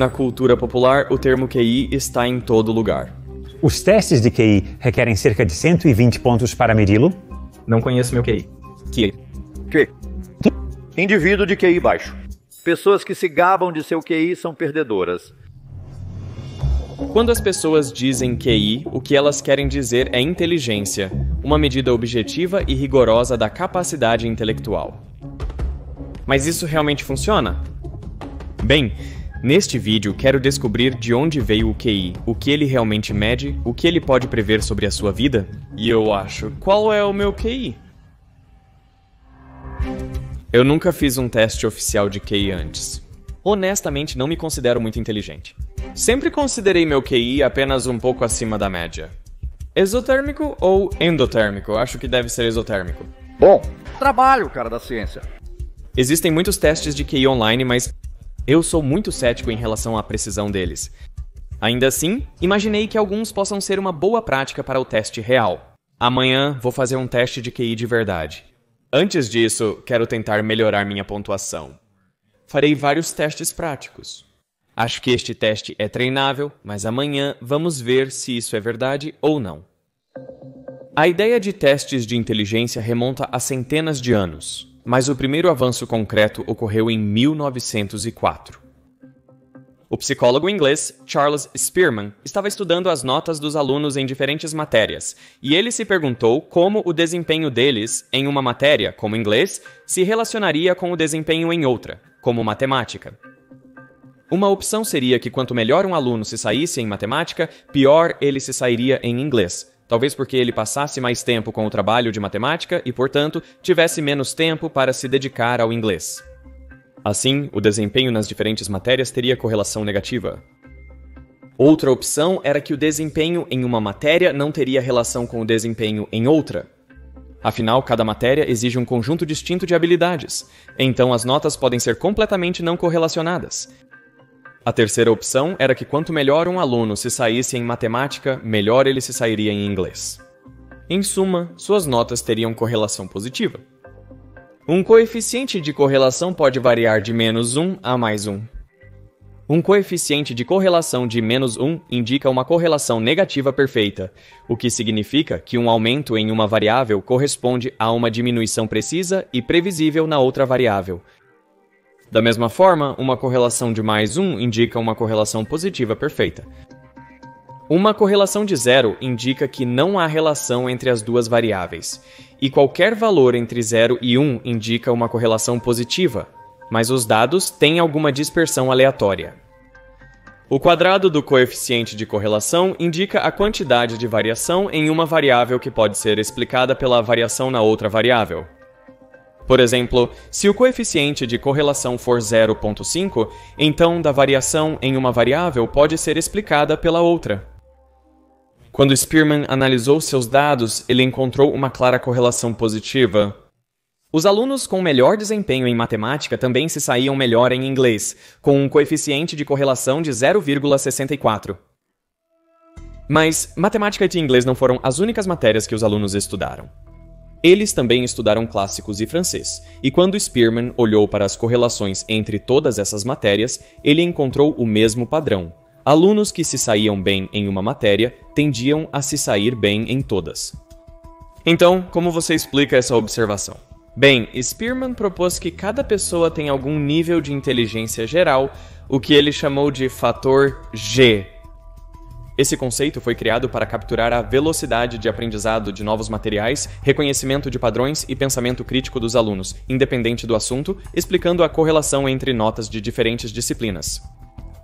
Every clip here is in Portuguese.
Na cultura popular, o termo QI está em todo lugar. Os testes de QI requerem cerca de 120 pontos para medi-lo? Não conheço meu QI. QI. Indivíduo de QI baixo. Pessoas que se gabam de seu QI são perdedoras. Quando as pessoas dizem QI, o que elas querem dizer é inteligência, uma medida objetiva e rigorosa da capacidade intelectual. Mas isso realmente funciona? Bem, neste vídeo quero descobrir de onde veio o QI, o que ele realmente mede, o que ele pode prever sobre a sua vida, e eu acho, qual é o meu QI? Eu nunca fiz um teste oficial de QI antes. Honestamente, não me considero muito inteligente. Sempre considerei meu QI apenas um pouco acima da média. Exotérmico ou endotérmico? Acho que deve ser exotérmico. Bom, trabalho, cara da ciência. Existem muitos testes de QI online, mas eu sou muito cético em relação à precisão deles. Ainda assim, imaginei que alguns possam ser uma boa prática para o teste real. Amanhã vou fazer um teste de QI de verdade. Antes disso, quero tentar melhorar minha pontuação. Farei vários testes práticos. Acho que este teste é treinável, mas amanhã vamos ver se isso é verdade ou não. A ideia de testes de inteligência remonta a centenas de anos, mas o primeiro avanço concreto ocorreu em 1904. O psicólogo inglês Charles Spearman estava estudando as notas dos alunos em diferentes matérias, e ele se perguntou como o desempenho deles em uma matéria, como inglês, se relacionaria com o desempenho em outra, como matemática. Uma opção seria que quanto melhor um aluno se saísse em matemática, pior ele se sairia em inglês. Talvez porque ele passasse mais tempo com o trabalho de matemática e, portanto, tivesse menos tempo para se dedicar ao inglês. Assim, o desempenho nas diferentes matérias teria correlação negativa. Outra opção era que o desempenho em uma matéria não teria relação com o desempenho em outra. Afinal, cada matéria exige um conjunto distinto de habilidades, então as notas podem ser completamente não correlacionadas. A terceira opção era que quanto melhor um aluno se saísse em matemática, melhor ele se sairia em inglês. Em suma, suas notas teriam correlação positiva. Um coeficiente de correlação pode variar de -1 a +1. Um coeficiente de correlação de -1 indica uma correlação negativa perfeita, o que significa que um aumento em uma variável corresponde a uma diminuição precisa e previsível na outra variável. Da mesma forma, uma correlação de +1 indica uma correlação positiva perfeita. Uma correlação de 0 indica que não há relação entre as duas variáveis, e qualquer valor entre 0 e 1 indica uma correlação positiva, mas os dados têm alguma dispersão aleatória. O quadrado do coeficiente de correlação indica a quantidade de variação em uma variável que pode ser explicada pela variação na outra variável. Por exemplo, se o coeficiente de correlação for 0,5, então da variação em uma variável pode ser explicada pela outra. Quando Spearman analisou seus dados, ele encontrou uma clara correlação positiva. Os alunos com melhor desempenho em matemática também se saíam melhor em inglês, com um coeficiente de correlação de 0,64. Mas matemática e inglês não foram as únicas matérias que os alunos estudaram. Eles também estudaram clássicos e francês, e quando Spearman olhou para as correlações entre todas essas matérias, ele encontrou o mesmo padrão. Alunos que se saíam bem em uma matéria tendiam a se sair bem em todas. Então, como você explica essa observação? Bem, Spearman propôs que cada pessoa tem algum nível de inteligência geral, o que ele chamou de fator G. Esse conceito foi criado para capturar a velocidade de aprendizado de novos materiais, reconhecimento de padrões e pensamento crítico dos alunos, independente do assunto, explicando a correlação entre notas de diferentes disciplinas.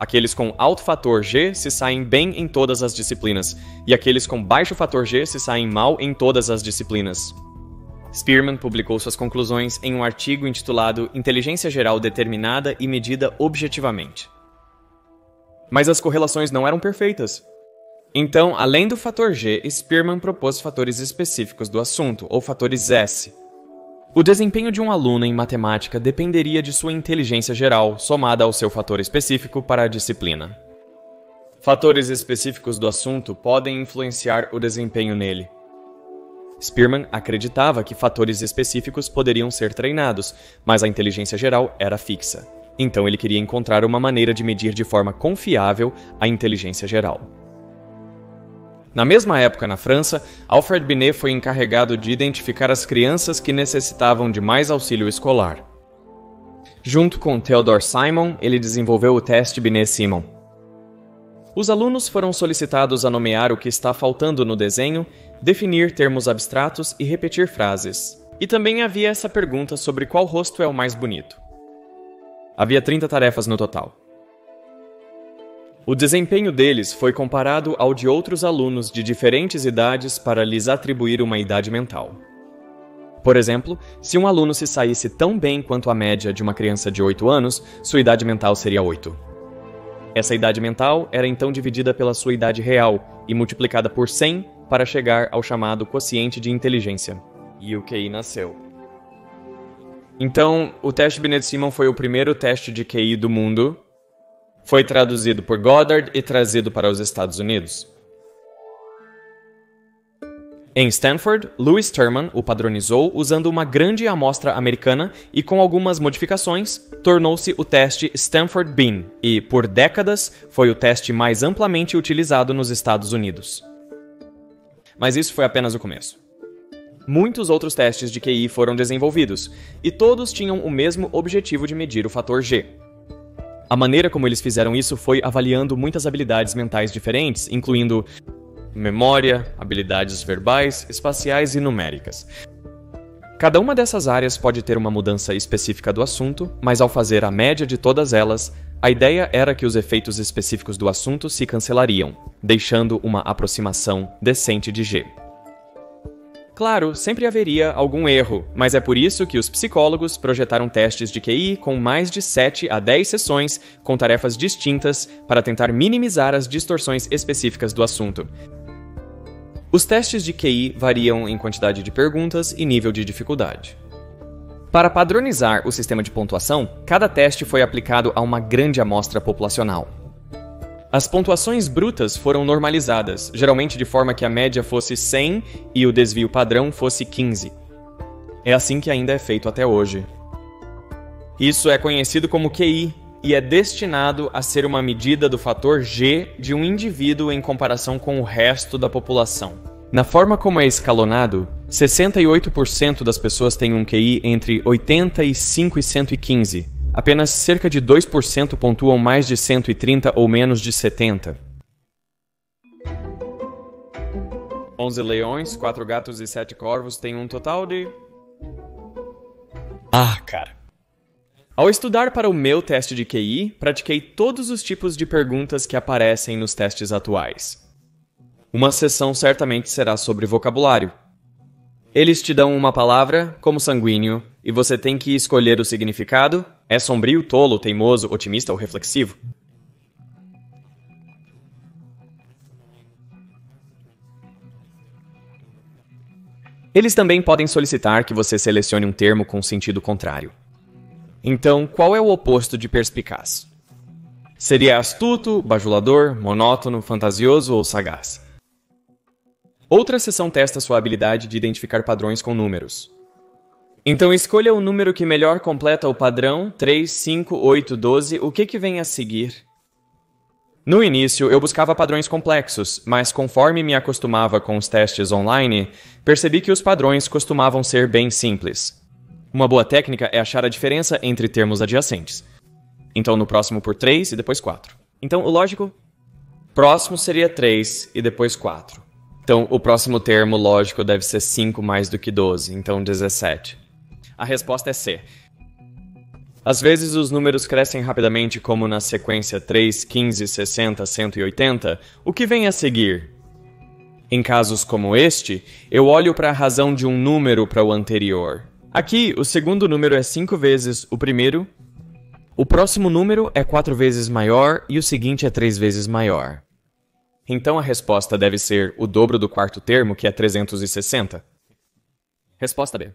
Aqueles com alto fator G se saem bem em todas as disciplinas, e aqueles com baixo fator G se saem mal em todas as disciplinas. Spearman publicou suas conclusões em um artigo intitulado Inteligência Geral Determinada e Medida Objetivamente. Mas as correlações não eram perfeitas. Então, além do fator G, Spearman propôs fatores específicos do assunto, ou fatores S. O desempenho de um aluno em matemática dependeria de sua inteligência geral, somada ao seu fator específico para a disciplina. Fatores específicos do assunto podem influenciar o desempenho nele. Spearman acreditava que fatores específicos poderiam ser treinados, mas a inteligência geral era fixa. Então ele queria encontrar uma maneira de medir de forma confiável a inteligência geral. Na mesma época, na França, Alfred Binet foi encarregado de identificar as crianças que necessitavam de mais auxílio escolar. Junto com Theodore Simon, ele desenvolveu o teste Binet-Simon. Os alunos foram solicitados a nomear o que está faltando no desenho, definir termos abstratos e repetir frases. E também havia essa pergunta sobre qual rosto é o mais bonito. Havia 30 tarefas no total. O desempenho deles foi comparado ao de outros alunos de diferentes idades para lhes atribuir uma idade mental. Por exemplo, se um aluno se saísse tão bem quanto a média de uma criança de 8 anos, sua idade mental seria 8. Essa idade mental era então dividida pela sua idade real e multiplicada por 100 para chegar ao chamado quociente de inteligência. E o QI nasceu. Então, o teste Binet-Simon foi o primeiro teste de QI do mundo. Foi traduzido por Goddard e trazido para os Estados Unidos. Em Stanford, Lewis Terman o padronizou usando uma grande amostra americana e, com algumas modificações, tornou-se o teste Stanford Bean e, por décadas, foi o teste mais amplamente utilizado nos Estados Unidos. Mas isso foi apenas o começo. Muitos outros testes de QI foram desenvolvidos, e todos tinham o mesmo objetivo de medir o fator G. A maneira como eles fizeram isso foi avaliando muitas habilidades mentais diferentes, incluindo memória, habilidades verbais, espaciais e numéricas. Cada uma dessas áreas pode ter uma mudança específica do assunto, mas ao fazer a média de todas elas, a ideia era que os efeitos específicos do assunto se cancelariam, deixando uma aproximação decente de G. Claro, sempre haveria algum erro, mas é por isso que os psicólogos projetaram testes de QI com mais de 7 a 10 sessões com tarefas distintas para tentar minimizar as distorções específicas do assunto. Os testes de QI variam em quantidade de perguntas e nível de dificuldade. Para padronizar o sistema de pontuação, cada teste foi aplicado a uma grande amostra populacional. As pontuações brutas foram normalizadas, geralmente de forma que a média fosse 100 e o desvio padrão fosse 15. É assim que ainda é feito até hoje. Isso é conhecido como QI e é destinado a ser uma medida do fator G de um indivíduo em comparação com o resto da população. Na forma como é escalonado, 68% das pessoas têm um QI entre 85 e 115. Apenas cerca de 2% pontuam mais de 130 ou menos de 70. 11 leões, 4 gatos e 7 corvos têm um total de... cara. Ao estudar para o meu teste de QI, pratiquei todos os tipos de perguntas que aparecem nos testes atuais. Uma sessão certamente será sobre vocabulário. Eles te dão uma palavra, como sanguíneo, e você tem que escolher o significado. É sombrio, tolo, teimoso, otimista ou reflexivo? Eles também podem solicitar que você selecione um termo com sentido contrário. Então, qual é o oposto de perspicaz? Seria astuto, bajulador, monótono, fantasioso ou sagaz? Outra seção testa sua habilidade de identificar padrões com números. Então escolha o número que melhor completa o padrão 3, 5, 8, 12, o que vem a seguir? No início, eu buscava padrões complexos, mas conforme me acostumava com os testes online, percebi que os padrões costumavam ser bem simples. Uma boa técnica é achar a diferença entre termos adjacentes. Então no próximo por 3 e depois 4. Então o lógico próximo seria 3 e depois 4. Então, o próximo termo lógico deve ser 5 mais do que 12, então 17. A resposta é C. Às vezes, os números crescem rapidamente, como na sequência 3, 15, 60, 180. O que vem a seguir? Em casos como este, eu olho para a razão de um número para o anterior. Aqui, o segundo número é 5 vezes o primeiro, o próximo número é 4 vezes maior e o seguinte é 3 vezes maior. Então a resposta deve ser o dobro do quarto termo, que é 360. Resposta B.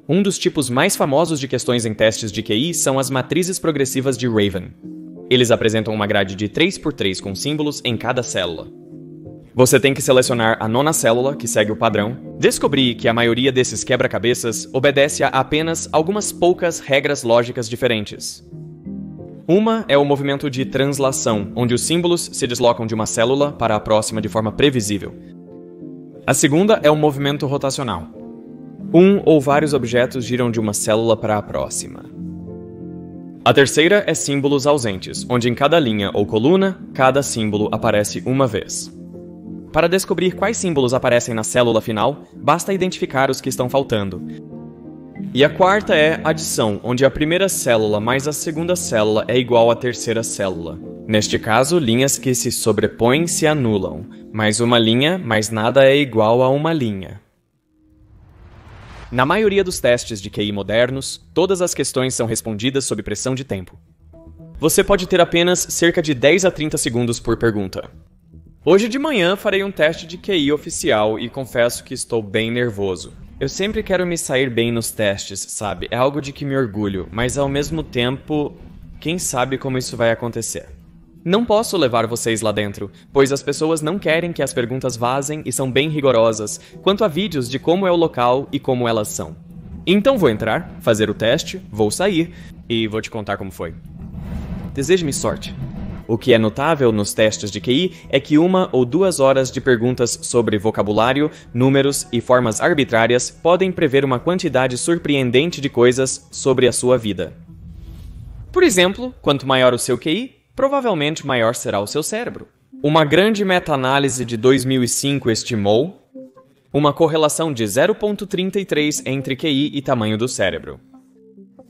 Um dos tipos mais famosos de questões em testes de QI são as matrizes progressivas de Raven. Eles apresentam uma grade de 3 por 3 com símbolos em cada célula. Você tem que selecionar a nona célula, que segue o padrão. Descobri que a maioria desses quebra-cabeças obedece a apenas algumas poucas regras lógicas diferentes. Uma é o movimento de translação, onde os símbolos se deslocam de uma célula para a próxima de forma previsível. A segunda é o movimento rotacional. Um ou vários objetos giram de uma célula para a próxima. A terceira é símbolos ausentes, onde em cada linha ou coluna, cada símbolo aparece uma vez. Para descobrir quais símbolos aparecem na célula final, basta identificar os que estão faltando. E a quarta é adição, onde a primeira célula mais a segunda célula é igual à terceira célula. Neste caso, linhas que se sobrepõem se anulam, mas uma linha mais nada é igual a uma linha. Na maioria dos testes de QI modernos, todas as questões são respondidas sob pressão de tempo. Você pode ter apenas cerca de 10 a 30 segundos por pergunta. Hoje de manhã farei um teste de QI oficial e confesso que estou bem nervoso. Eu sempre quero me sair bem nos testes, sabe? É algo de que me orgulho, mas ao mesmo tempo, quem sabe como isso vai acontecer? Não posso levar vocês lá dentro, pois as pessoas não querem que as perguntas vazem e são bem rigorosas quanto a vídeos de como é o local e como elas são. Então vou entrar, fazer o teste, vou sair e vou te contar como foi. Deseje-me sorte. O que é notável nos testes de QI é que 1 ou 2 horas de perguntas sobre vocabulário, números e formas arbitrárias podem prever uma quantidade surpreendente de coisas sobre a sua vida. Por exemplo, quanto maior o seu QI, provavelmente maior será o seu cérebro. Uma grande meta-análise de 2005 estimou uma correlação de 0,33 entre QI e tamanho do cérebro.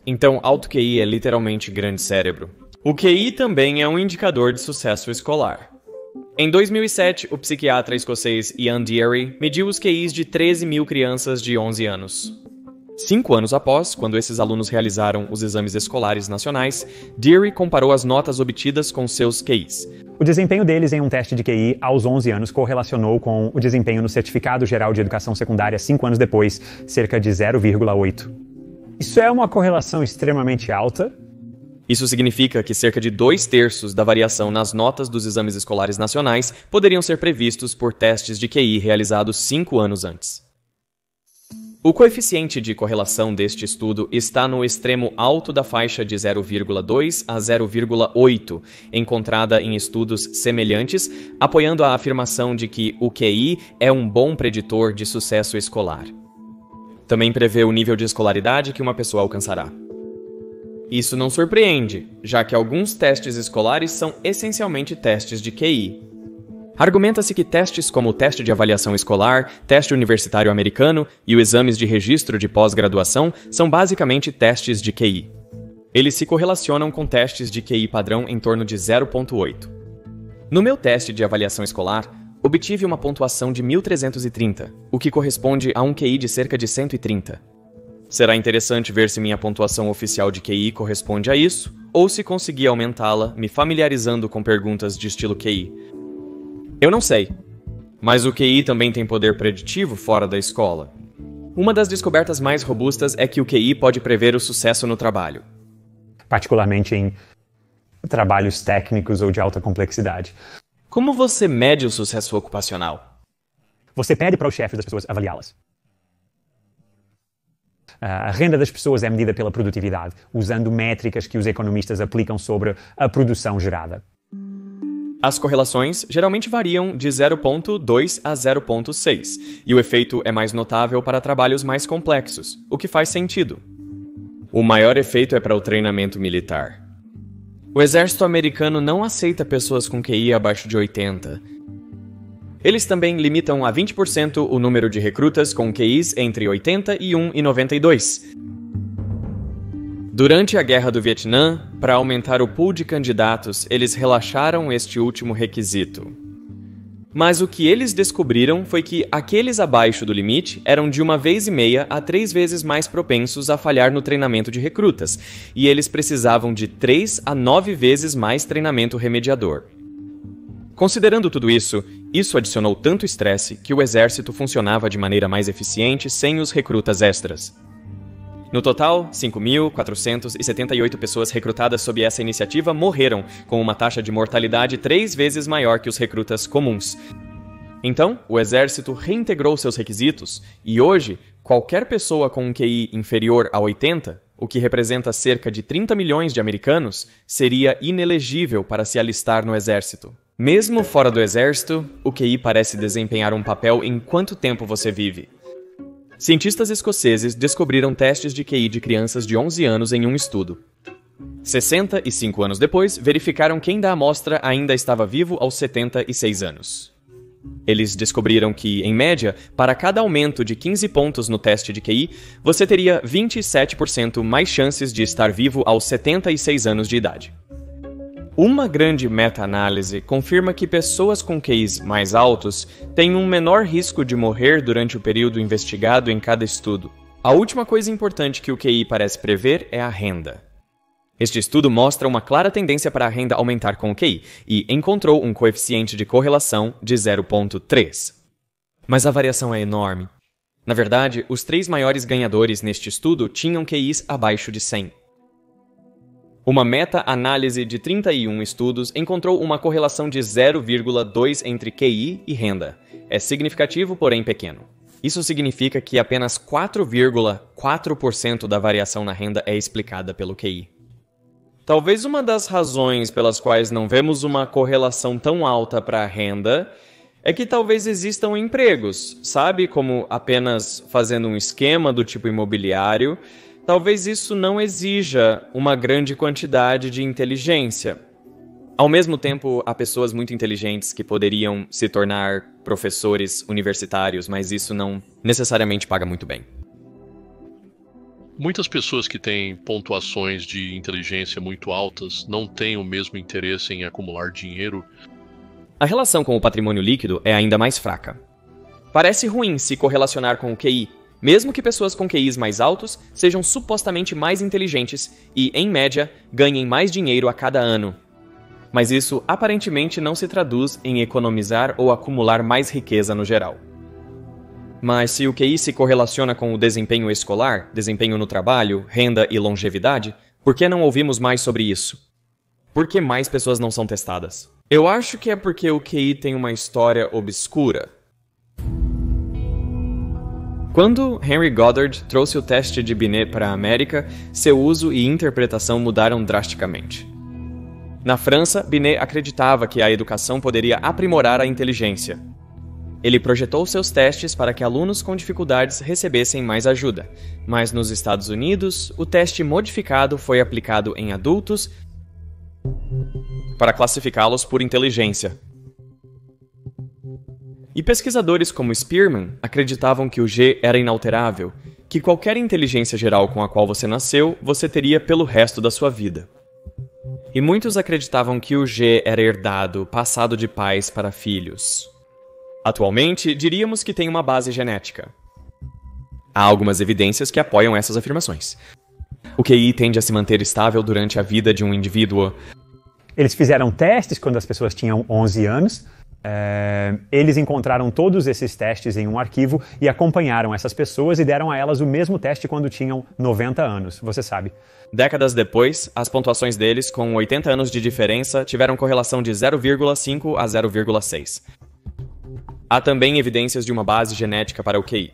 Então, alto QI é literalmente grande cérebro. O QI também é um indicador de sucesso escolar. Em 2007, o psiquiatra escocês Ian Deary mediu os QIs de 13 mil crianças de 11 anos. 5 anos após, quando esses alunos realizaram os exames escolares nacionais, Deary comparou as notas obtidas com seus QIs. O desempenho deles em um teste de QI aos 11 anos correlacionou com o desempenho no Certificado Geral de Educação Secundária 5 anos depois, cerca de 0,8. Isso é uma correlação extremamente alta. Isso significa que cerca de 2/3 da variação nas notas dos exames escolares nacionais poderiam ser previstos por testes de QI realizados 5 anos antes. O coeficiente de correlação deste estudo está no extremo alto da faixa de 0,2 a 0,8, encontrada em estudos semelhantes, apoiando a afirmação de que o QI é um bom preditor de sucesso escolar. Também prevê o nível de escolaridade que uma pessoa alcançará. Isso não surpreende, já que alguns testes escolares são essencialmente testes de QI. Argumenta-se que testes como o teste de avaliação escolar, teste universitário americano e os exames de registro de pós-graduação são basicamente testes de QI. Eles se correlacionam com testes de QI padrão em torno de 0,8. No meu teste de avaliação escolar, obtive uma pontuação de 1.330, o que corresponde a um QI de cerca de 130. Será interessante ver se minha pontuação oficial de QI corresponde a isso, ou se conseguir aumentá-la me familiarizando com perguntas de estilo QI. Eu não sei, mas o QI também tem poder preditivo fora da escola. Uma das descobertas mais robustas é que o QI pode prever o sucesso no trabalho. Particularmente em trabalhos técnicos ou de alta complexidade. Como você mede o sucesso ocupacional? Você pede para os chefes das pessoas avaliá-las. A renda das pessoas é medida pela produtividade, usando métricas que os economistas aplicam sobre a produção gerada. As correlações geralmente variam de 0,2 a 0,6, e o efeito é mais notável para trabalhos mais complexos, o que faz sentido. O maior efeito é para o treinamento militar. O exército americano não aceita pessoas com QI abaixo de 80. Eles também limitam a 20% o número de recrutas com QIs entre 81 e 92. Durante a Guerra do Vietnã, para aumentar o pool de candidatos, eles relaxaram este último requisito. Mas o que eles descobriram foi que aqueles abaixo do limite eram de 1,5 a 3 vezes mais propensos a falhar no treinamento de recrutas, e eles precisavam de 3 a 9 vezes mais treinamento remediador. Considerando tudo isso, adicionou tanto estresse que o exército funcionava de maneira mais eficiente sem os recrutas extras. No total, 5.478 pessoas recrutadas sob essa iniciativa morreram, com uma taxa de mortalidade 3 vezes maior que os recrutas comuns. Então, o exército reintegrou seus requisitos e hoje, qualquer pessoa com um QI inferior a 80, o que representa cerca de 30 milhões de americanos, seria inelegível para se alistar no exército. Mesmo fora do exército, o QI parece desempenhar um papel em quanto tempo você vive. Cientistas escoceses descobriram testes de QI de crianças de 11 anos em um estudo. 65 anos depois, verificaram quem da amostra ainda estava vivo aos 76 anos. Eles descobriram que, em média, para cada aumento de 15 pontos no teste de QI, você teria 27% mais chances de estar vivo aos 76 anos de idade. Uma grande meta-análise confirma que pessoas com QIs mais altos têm um menor risco de morrer durante o período investigado em cada estudo. A última coisa importante que o QI parece prever é a renda. Este estudo mostra uma clara tendência para a renda aumentar com o QI e encontrou um coeficiente de correlação de 0,3. Mas a variação é enorme. Na verdade, os 3 maiores ganhadores neste estudo tinham QIs abaixo de 100. Uma meta-análise de 31 estudos encontrou uma correlação de 0,2 entre QI e renda. É significativo, porém pequeno. Isso significa que apenas 4,4% da variação na renda é explicada pelo QI. Talvez uma das razões pelas quais não vemos uma correlação tão alta para a renda é que talvez existam empregos, sabe? Como apenas fazendo um esquema do tipo imobiliário. Talvez isso não exija uma grande quantidade de inteligência. Ao mesmo tempo, há pessoas muito inteligentes que poderiam se tornar professores universitários, mas isso não necessariamente paga muito bem. Muitas pessoas que têm pontuações de inteligência muito altas não têm o mesmo interesse em acumular dinheiro. A relação com o patrimônio líquido é ainda mais fraca. Parece ruim se correlacionar com o QI, mesmo que pessoas com QIs mais altos sejam supostamente mais inteligentes e, em média, ganhem mais dinheiro a cada ano. Mas isso aparentemente não se traduz em economizar ou acumular mais riqueza no geral. Mas se o QI se correlaciona com o desempenho escolar, desempenho no trabalho, renda e longevidade, por que não ouvimos mais sobre isso? Por que mais pessoas não são testadas? Eu acho que é porque o QI tem uma história obscura. Quando Henry Goddard trouxe o teste de Binet para a América, seu uso e interpretação mudaram drasticamente. Na França, Binet acreditava que a educação poderia aprimorar a inteligência. Ele projetou seus testes para que alunos com dificuldades recebessem mais ajuda, mas nos Estados Unidos, o teste modificado foi aplicado em adultos para classificá-los por inteligência. E pesquisadores como Spearman acreditavam que o G era inalterável, que qualquer inteligência geral com a qual você nasceu, você teria pelo resto da sua vida. E muitos acreditavam que o G era herdado, passado de pais para filhos. Atualmente, diríamos que tem uma base genética. Há algumas evidências que apoiam essas afirmações. O QI tende a se manter estável durante a vida de um indivíduo. Eles fizeram testes quando as pessoas tinham 11 anos. Eles encontraram todos esses testes em um arquivo e acompanharam essas pessoas e deram a elas o mesmo teste quando tinham 90 anos, você sabe. Décadas depois, as pontuações deles, com 80 anos de diferença, tiveram correlação de 0,5 a 0,6. Há também evidências de uma base genética para o QI.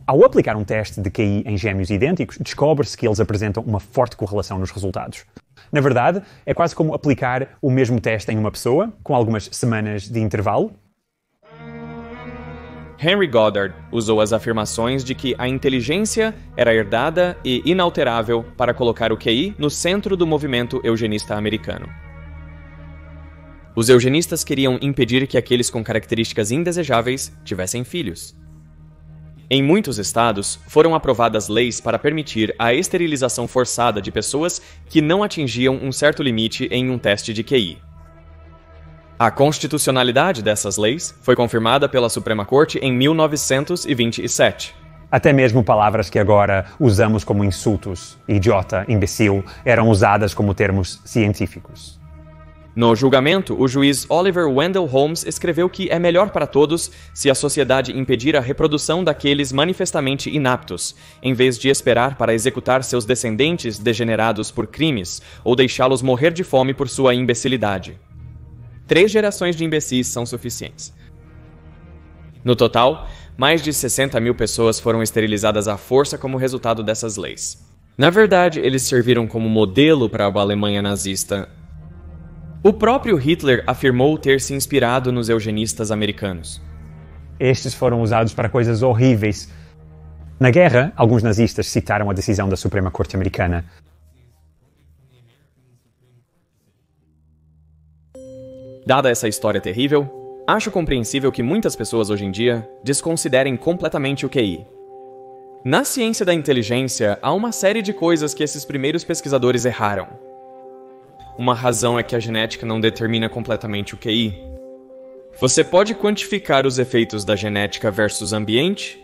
Ao aplicar um teste de QI em gêmeos idênticos, descobre-se que eles apresentam uma forte correlação nos resultados. Na verdade, é quase como aplicar o mesmo teste em uma pessoa, com algumas semanas de intervalo. Henry Goddard usou as afirmações de que a inteligência era herdada e inalterável para colocar o QI no centro do movimento eugenista americano. Os eugenistas queriam impedir que aqueles com características indesejáveis tivessem filhos. Em muitos estados, foram aprovadas leis para permitir a esterilização forçada de pessoas que não atingiam um certo limite em um teste de QI. A constitucionalidade dessas leis foi confirmada pela Suprema Corte em 1927. Até mesmo palavras que agora usamos como insultos, idiota, imbecil, eram usadas como termos científicos. No julgamento, o juiz Oliver Wendell Holmes escreveu que é melhor para todos se a sociedade impedir a reprodução daqueles manifestamente inaptos, em vez de esperar para executar seus descendentes degenerados por crimes ou deixá-los morrer de fome por sua imbecilidade. 3 gerações de imbecis são suficientes. No total, mais de 60 mil pessoas foram esterilizadas à força como resultado dessas leis. Na verdade, eles serviram como modelo para a Alemanha nazista. O próprio Hitler afirmou ter se inspirado nos eugenistas americanos. Estes foram usados para coisas horríveis. Na guerra, alguns nazistas citaram a decisão da Suprema Corte Americana. Dada essa história terrível, acho compreensível que muitas pessoas hoje em dia desconsiderem completamente o QI. Na ciência da inteligência, há uma série de coisas que esses primeiros pesquisadores erraram. Uma razão é que a genética não determina completamente o QI. Você pode quantificar os efeitos da genética versus ambiente?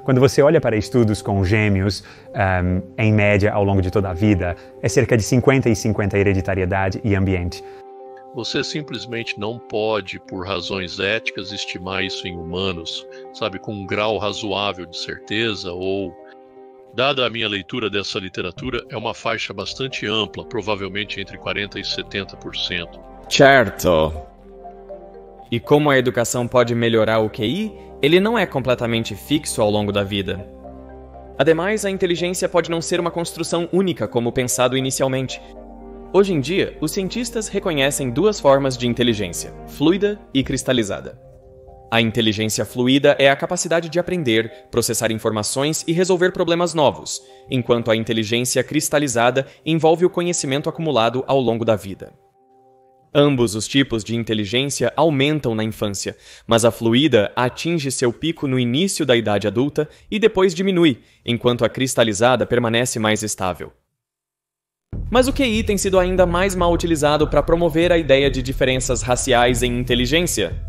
Quando você olha para estudos com gêmeos, em média, ao longo de toda a vida, é cerca de 50 e 50 hereditariedade e ambiente. Você simplesmente não pode, por razões éticas, estimar isso em humanos, sabe, com um grau razoável de certeza ou... Dada a minha leitura dessa literatura, é uma faixa bastante ampla, provavelmente entre 40% e 70%. Certo. E como a educação pode melhorar o QI, ele não é completamente fixo ao longo da vida. Ademais, a inteligência pode não ser uma construção única como pensado inicialmente. Hoje em dia, os cientistas reconhecem duas formas de inteligência, fluida e cristalizada. A inteligência fluida é a capacidade de aprender, processar informações e resolver problemas novos, enquanto a inteligência cristalizada envolve o conhecimento acumulado ao longo da vida. Ambos os tipos de inteligência aumentam na infância, mas a fluida atinge seu pico no início da idade adulta e depois diminui, enquanto a cristalizada permanece mais estável. Mas o QI tem sido ainda mais mal utilizado para promover a ideia de diferenças raciais em inteligência.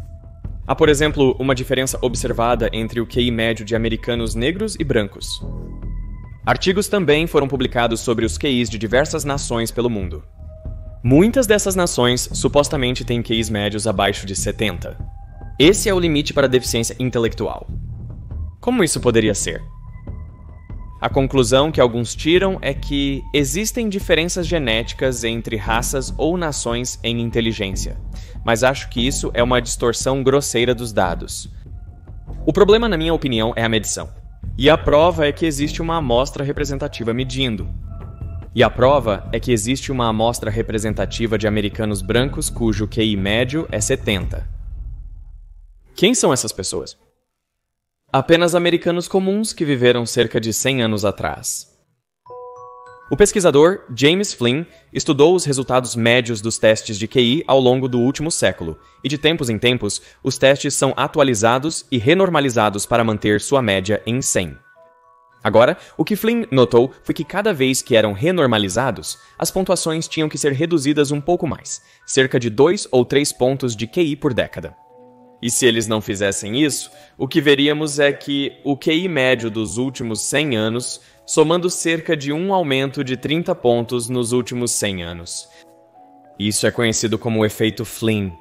Há, por exemplo, uma diferença observada entre o QI médio de americanos negros e brancos. Artigos também foram publicados sobre os QIs de diversas nações pelo mundo. Muitas dessas nações supostamente têm QIs médios abaixo de 70. Esse é o limite para a deficiência intelectual. Como isso poderia ser? A conclusão que alguns tiram é que existem diferenças genéticas entre raças ou nações em inteligência, mas acho que isso é uma distorção grosseira dos dados. O problema, na minha opinião, é a medição. E a prova é que existe uma amostra representativa medindo. E a prova é que existe uma amostra representativa de americanos brancos cujo QI médio é 70. Quem são essas pessoas? Apenas americanos comuns que viveram cerca de 100 anos atrás. O pesquisador James Flynn estudou os resultados médios dos testes de QI ao longo do último século, e de tempos em tempos, os testes são atualizados e renormalizados para manter sua média em 100. Agora, o que Flynn notou foi que cada vez que eram renormalizados, as pontuações tinham que ser reduzidas um pouco mais, cerca de 2 ou 3 pontos de QI por década. E se eles não fizessem isso, o que veríamos é que o QI médio dos últimos 100 anos, somando cerca de um aumento de 30 pontos nos últimos 100 anos. Isso é conhecido como o efeito Flynn.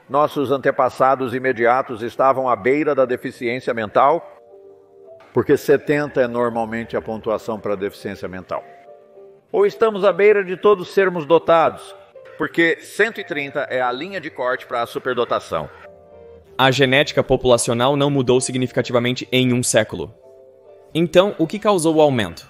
Nossos antepassados imediatos estavam à beira da deficiência mental, porque 70 é normalmente a pontuação para a deficiência mental. Ou estamos à beira de todos sermos dotados, porque 130 é a linha de corte para a superdotação. A genética populacional não mudou significativamente em um século. Então, o que causou o aumento?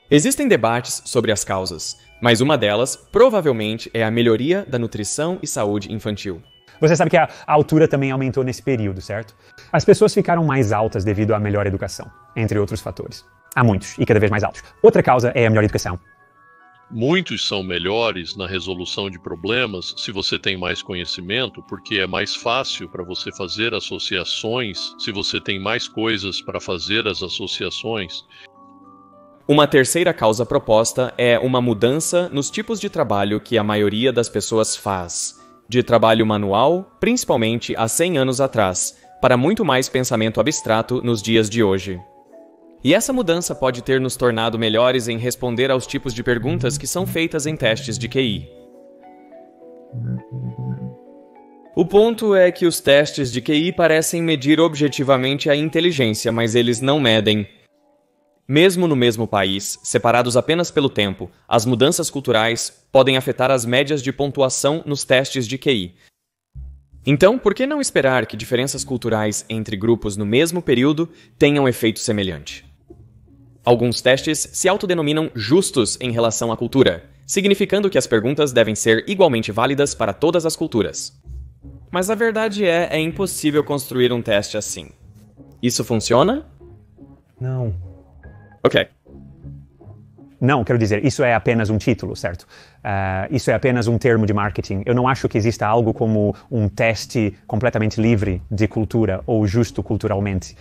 Existem debates sobre as causas, mas uma delas, provavelmente, é a melhoria da nutrição e saúde infantil. Você sabe que a altura também aumentou nesse período, certo? As pessoas ficaram mais altas devido à melhor educação, entre outros fatores. Há muitos, e cada vez mais altos. Outra causa é a melhor educação. Muitos são melhores na resolução de problemas se você tem mais conhecimento, porque é mais fácil para você fazer associações, se você tem mais coisas para fazer as associações. Uma terceira causa proposta é uma mudança nos tipos de trabalho que a maioria das pessoas faz, de trabalho manual, principalmente há 100 anos atrás, para muito mais pensamento abstrato nos dias de hoje. E essa mudança pode ter nos tornado melhores em responder aos tipos de perguntas que são feitas em testes de QI. O ponto é que os testes de QI parecem medir objetivamente a inteligência, mas eles não medem. Mesmo no mesmo país, separados apenas pelo tempo, as mudanças culturais podem afetar as médias de pontuação nos testes de QI. Então, por que não esperar que diferenças culturais entre grupos no mesmo período tenham efeito semelhante? Alguns testes se autodenominam justos em relação à cultura, significando que as perguntas devem ser igualmente válidas para todas as culturas. Mas a verdade é impossível construir um teste assim. Isso funciona? Não. Ok. Não, quero dizer, isso é apenas um título, certo? Isso é apenas um termo de marketing. Eu não acho que exista algo como um teste completamente livre de cultura ou justo culturalmente.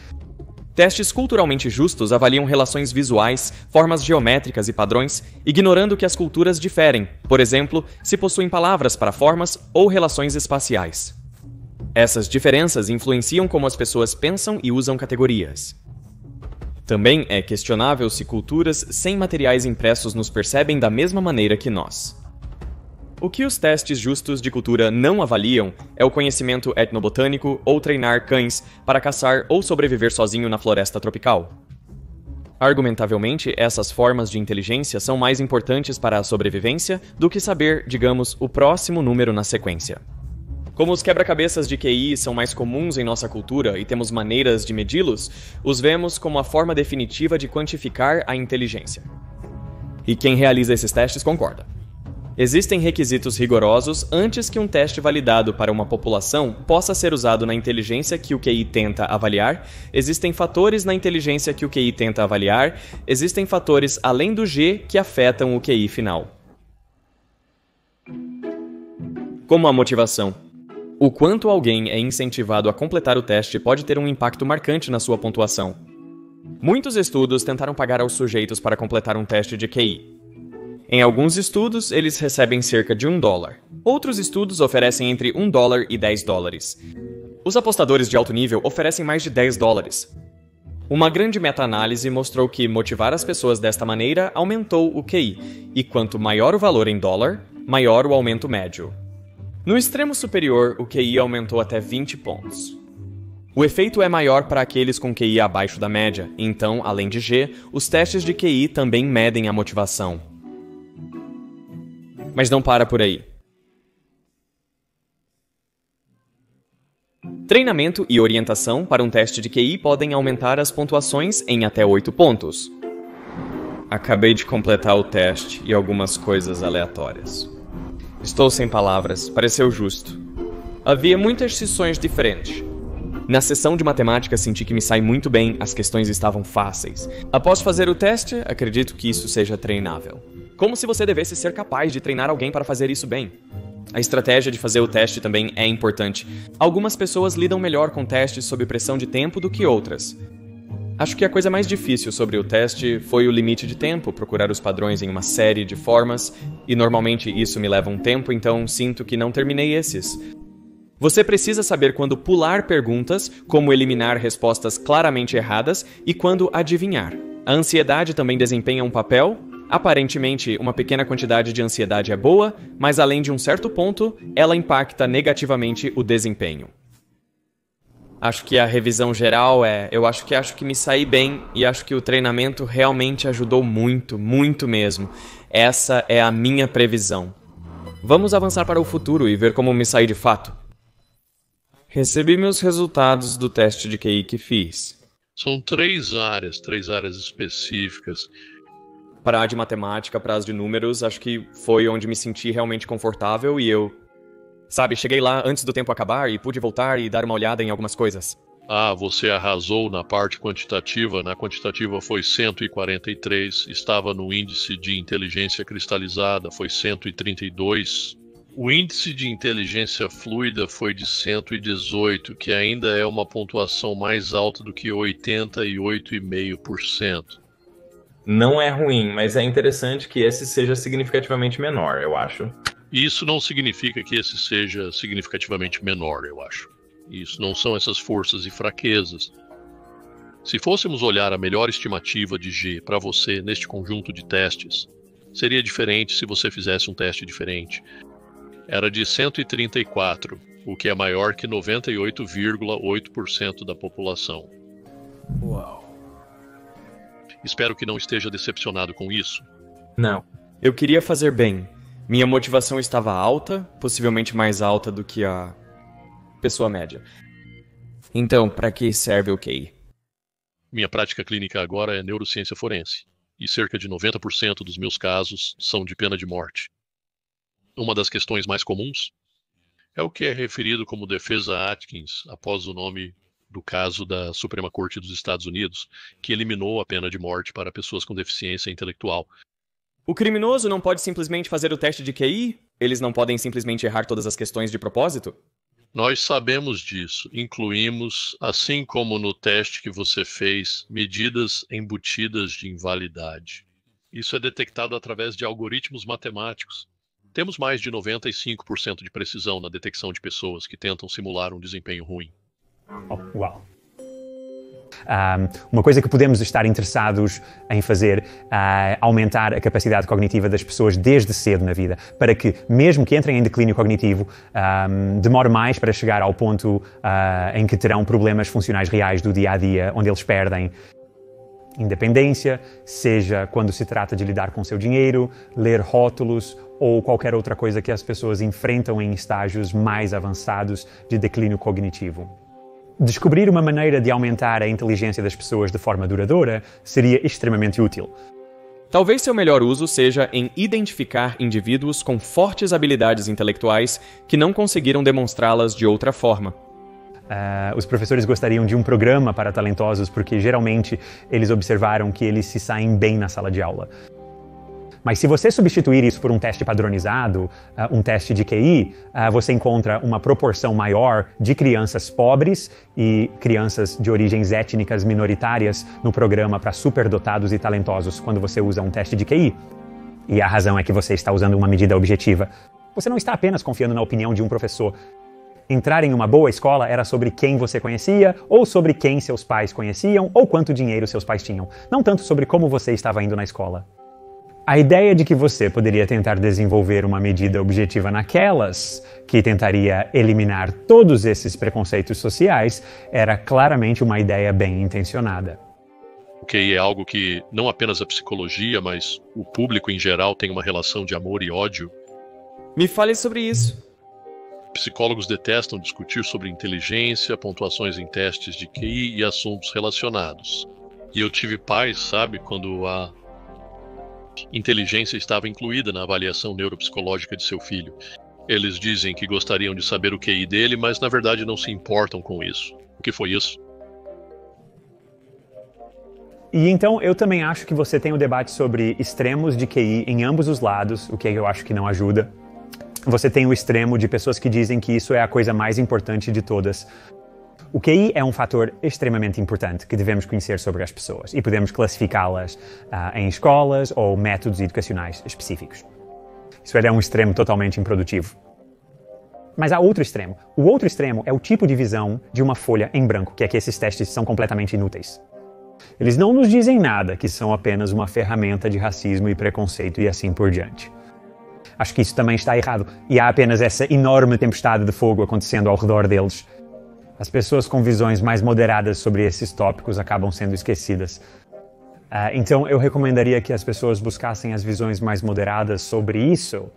Testes culturalmente justos avaliam relações visuais, formas geométricas e padrões, ignorando que as culturas diferem, por exemplo, se possuem palavras para formas ou relações espaciais. Essas diferenças influenciam como as pessoas pensam e usam categorias. Também é questionável se culturas sem materiais impressos nos percebem da mesma maneira que nós. O que os testes justos de cultura não avaliam é o conhecimento etnobotânico ou treinar cães para caçar ou sobreviver sozinho na floresta tropical. Argumentavelmente, essas formas de inteligência são mais importantes para a sobrevivência do que saber, digamos, o próximo número na sequência. Como os quebra-cabeças de QI são mais comuns em nossa cultura e temos maneiras de medi-los, os vemos como a forma definitiva de quantificar a inteligência. E quem realiza esses testes concorda. Existem requisitos rigorosos antes que um teste validado para uma população possa ser usado na inteligência que o QI tenta avaliar, existem fatores na inteligência que o QI tenta avaliar, existem fatores além do G que afetam o QI final. Como a motivação. O quanto alguém é incentivado a completar o teste pode ter um impacto marcante na sua pontuação. Muitos estudos tentaram pagar aos sujeitos para completar um teste de QI. Em alguns estudos, eles recebem cerca de $1. Outros estudos oferecem entre $1 e $10. Os apostadores de alto nível oferecem mais de $10. Uma grande meta-análise mostrou que motivar as pessoas desta maneira aumentou o QI, e quanto maior o valor em dólar, maior o aumento médio. No extremo superior, o QI aumentou até 20 pontos. O efeito é maior para aqueles com QI abaixo da média, então, além de G, os testes de QI também medem a motivação. Mas não para por aí. Treinamento e orientação para um teste de QI podem aumentar as pontuações em até 8 pontos. Acabei de completar o teste e algumas coisas aleatórias. Estou sem palavras, pareceu justo. Havia muitas sessões diferentes. Na sessão de matemática senti que me sai muito bem, as questões estavam fáceis. Após fazer o teste, acredito que isso seja treinável. Como se você devesse ser capaz de treinar alguém para fazer isso bem. A estratégia de fazer o teste também é importante. Algumas pessoas lidam melhor com testes sob pressão de tempo do que outras. Acho que a coisa mais difícil sobre o teste foi o limite de tempo, procurar os padrões em uma série de formas, e normalmente isso me leva um tempo, então sinto que não terminei esses. Você precisa saber quando pular perguntas, como eliminar respostas claramente erradas e quando adivinhar. A ansiedade também desempenha um papel. Aparentemente, uma pequena quantidade de ansiedade é boa, mas além de um certo ponto, ela impacta negativamente o desempenho. Acho que a revisão geral eu acho que me saí bem e acho que o treinamento realmente ajudou muito, muito mesmo. Essa é a minha previsão. Vamos avançar para o futuro e ver como me saí de fato. Recebi meus resultados do teste de QI que fiz. São três áreas específicas. Para a de matemática, para as de números, acho que foi onde me senti realmente confortável e eu... cheguei lá antes do tempo acabar e pude voltar e dar uma olhada em algumas coisas. Você arrasou na parte quantitativa. Na quantitativa foi 143, estava no índice de inteligência cristalizada, foi 132. O índice de inteligência fluida foi de 118, que ainda é uma pontuação mais alta do que 88,5%. Não é ruim, mas é interessante que esse seja significativamente menor, eu acho. Isso não significa que esse seja significativamente menor, eu acho. Isso não são essas forças e fraquezas. Se fôssemos olhar a melhor estimativa de G para você neste conjunto de testes, seria diferente se você fizesse um teste diferente. Era de 134, o que é maior que 98,8% da população. Uau. Espero que não esteja decepcionado com isso. Não. Eu queria fazer bem. Minha motivação estava alta, possivelmente mais alta do que a pessoa média. Então, para que serve o QI? Minha prática clínica agora é neurociência forense, e cerca de 90% dos meus casos são de pena de morte. Uma das questões mais comuns é o que é referido como defesa Atkins após o nome do caso da Suprema Corte dos Estados Unidos, que eliminou a pena de morte para pessoas com deficiência intelectual. O criminoso não pode simplesmente fazer o teste de QI? Eles não podem simplesmente errar todas as questões de propósito? Nós sabemos disso. Incluímos, assim como no teste que você fez, medidas embutidas de invalidade. Isso é detectado através de algoritmos matemáticos. Temos mais de 95% de precisão na detecção de pessoas que tentam simular um desempenho ruim. Oh, uau! Uma coisa que podemos estar interessados em fazer é aumentar a capacidade cognitiva das pessoas desde cedo na vida, para que, mesmo que entrem em declínio cognitivo, demore mais para chegar ao ponto em que terão problemas funcionais reais do dia a dia, onde eles perdem independência, seja quando se trata de lidar com seu dinheiro, ler rótulos ou qualquer outra coisa que as pessoas enfrentam em estágios mais avançados de declínio cognitivo. Descobrir uma maneira de aumentar a inteligência das pessoas de forma duradoura seria extremamente útil. Talvez seu melhor uso seja em identificar indivíduos com fortes habilidades intelectuais que não conseguiram demonstrá-las de outra forma. Os professores gostariam de um programa para talentosos porque geralmente eles observaram que eles se saem bem na sala de aula. Mas se você substituir isso por um teste padronizado, um teste de QI, você encontra uma proporção maior de crianças pobres e crianças de origens étnicas minoritárias no programa para superdotados e talentosos quando você usa um teste de QI. E a razão é que você está usando uma medida objetiva. Você não está apenas confiando na opinião de um professor. Entrar em uma boa escola era sobre quem você conhecia, ou sobre quem seus pais conheciam, ou quanto dinheiro seus pais tinham. Não tanto sobre como você estava indo na escola. A ideia de que você poderia tentar desenvolver uma medida objetiva naquelas que tentaria eliminar todos esses preconceitos sociais era claramente uma ideia bem intencionada. O QI é algo que não apenas a psicologia, mas o público em geral tem uma relação de amor e ódio. Me fale sobre isso. Psicólogos detestam discutir sobre inteligência, pontuações em testes de QI e assuntos relacionados. E eu tive paz, sabe, quando a inteligência estava incluída na avaliação neuropsicológica de seu filho. Eles dizem que gostariam de saber o QI dele, mas na verdade não se importam com isso. O que foi isso? E então eu também acho que você tem o debate sobre extremos de QI em ambos os lados, o que eu acho que não ajuda. Você tem o extremo de pessoas que dizem que isso é a coisa mais importante de todas. O QI é um fator extremamente importante que devemos conhecer sobre as pessoas e podemos classificá-las em escolas ou métodos educacionais específicos. Isso é um extremo totalmente improdutivo. Mas há outro extremo. O outro extremo é o tipo de visão de uma folha em branco, que é que esses testes são completamente inúteis. Eles não nos dizem nada, que são apenas uma ferramenta de racismo e preconceito e assim por diante. Acho que isso também está errado e há apenas essa enorme tempestade de fogo acontecendo ao redor deles. As pessoas com visões mais moderadas sobre esses tópicos acabam sendo esquecidas. Então eu recomendaria que as pessoas buscassem as visões mais moderadas sobre isso.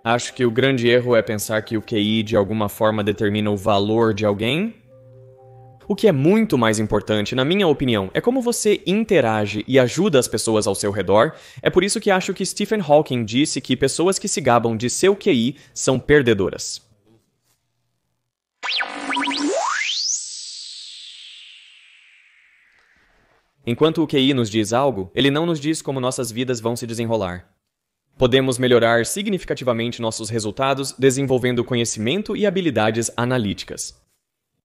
Acho que o grande erro é pensar que o QI de alguma forma determina o valor de alguém. O que é muito mais importante, na minha opinião, é como você interage e ajuda as pessoas ao seu redor. É por isso que acho que Stephen Hawking disse que pessoas que se gabam de seu QI são perdedoras. Enquanto o QI nos diz algo, ele não nos diz como nossas vidas vão se desenrolar. Podemos melhorar significativamente nossos resultados desenvolvendo conhecimento e habilidades analíticas.